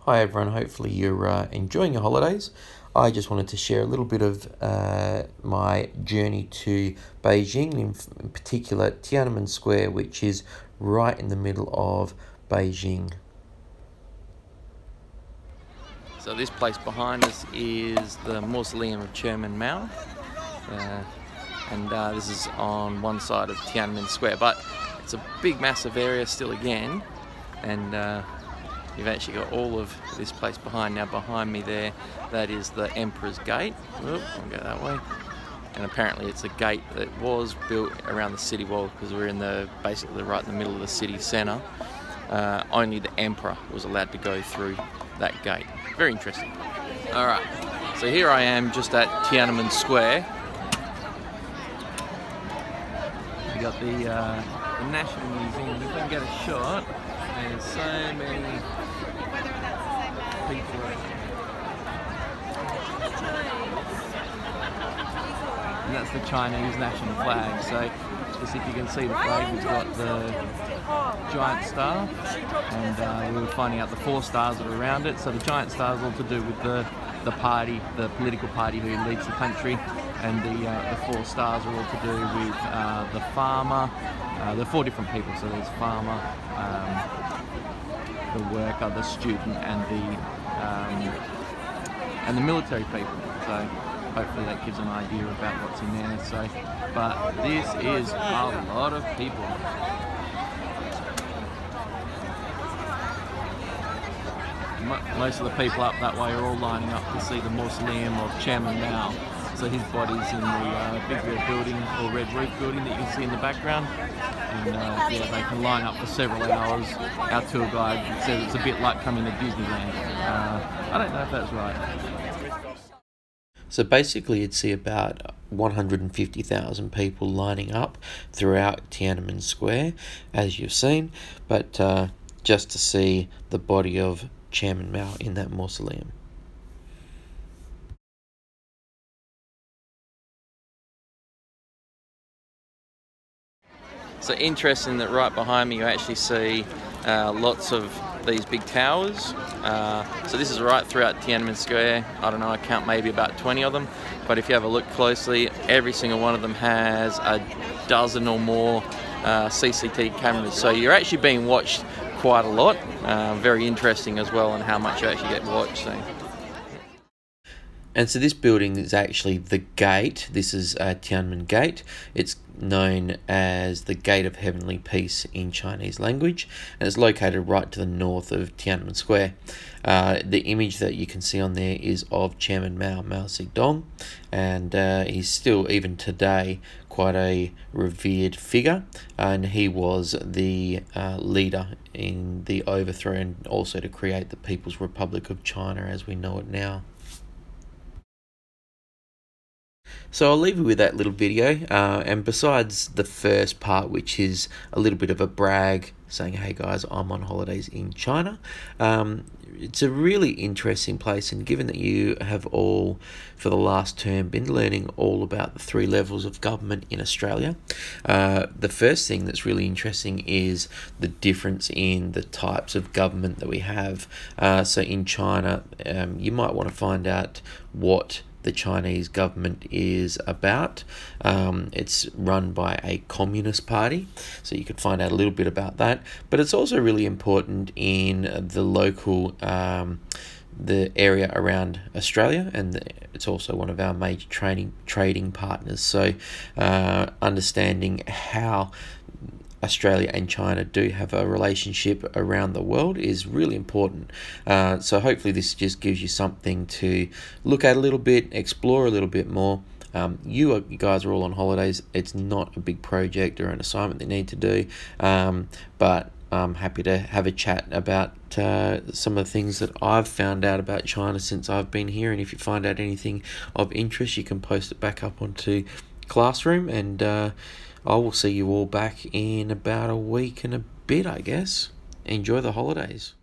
Hi everyone, hopefully you're enjoying your holidays. I just wanted to share a little bit of my journey to Beijing, in particular Tiananmen Square, which is right in the middle of Beijing. So this place behind us is the mausoleum of Chairman Mao, and this is on one side of Tiananmen Square, but it's a big massive area still again, and you've actually got all of this place behind. Now behind me there, that is the Emperor's Gate. I'll go that way. And apparently it's a gate that was built around the city wall because we're basically right in the middle of the city centre. Only the Emperor was allowed to go through that gate. Very interesting. Alright, so here I am just at Tiananmen Square. We got the National Museum. If we can get a shot, there's so many people. And that's the Chinese national flag. So just if you can see the flag, we've got the giant star, and we were finding out the 4 stars that are around it. So the giant star is all to do with the party, the political party who leads the country, and the 4 stars are all to do with the farmer. There are 4 different people. So there's farmer, the worker, the student, and the military people. So hopefully that gives an idea about what's in there. So, but this is a lot of people. Most of the people up that way are all lining up to see the mausoleum of Chairman Mao. So his body's in the big red building, or red roof building, that you can see in the background. And yeah, they can line up for several hours. Our tour guide said it's a bit like coming to Disneyland. I don't know if that's right. So basically you'd see about 150,000 people lining up throughout Tiananmen Square, as you've seen, but just to see the body of Chairman Mao in that mausoleum. So interesting that right behind me you actually see lots of these big towers. So this is right throughout Tiananmen Square. I don't know, I count maybe about 20 of them, but if you have a look closely, every single one of them has a dozen or more CCTV cameras. So you're actually being watched quite a lot. Very interesting as well, and how much you actually get watched. So. And so this building is actually the gate. This is Tiananmen Gate. It's known as the Gate of Heavenly Peace in Chinese language, and it's located right to the north of Tiananmen Square. The image that you can see on there is of Chairman Mao Zedong, and he's still, even today, quite a revered figure, and he was the leader in the overthrow and also to create the People's Republic of China as we know it now. So I'll leave you with that little video, and besides the first part, which is a little bit of a brag saying, hey guys, I'm on holidays in China, it's a really interesting place, and given that you have all for the last term been learning all about the 3 levels of government in Australia, the first thing that's really interesting is the difference in the types of government that we have. So in China, you might want to find out what the Chinese government is about. It's run by a communist party, so you could find out a little bit about that, but it's also really important in the local the area around Australia, and it's also one of our major trading partners. So understanding how Australia and China do have a relationship around the world is really important. So hopefully this just gives you something to look at a little bit, explore a little bit more. You guys are all on holidays. It's not a big project or an assignment that you need to do, but I'm happy to have a chat about some of the things that I've found out about China since I've been here. And if you find out anything of interest, you can post it back up onto Classroom, and I will see you all back in about a week and a bit, I guess. Enjoy the holidays.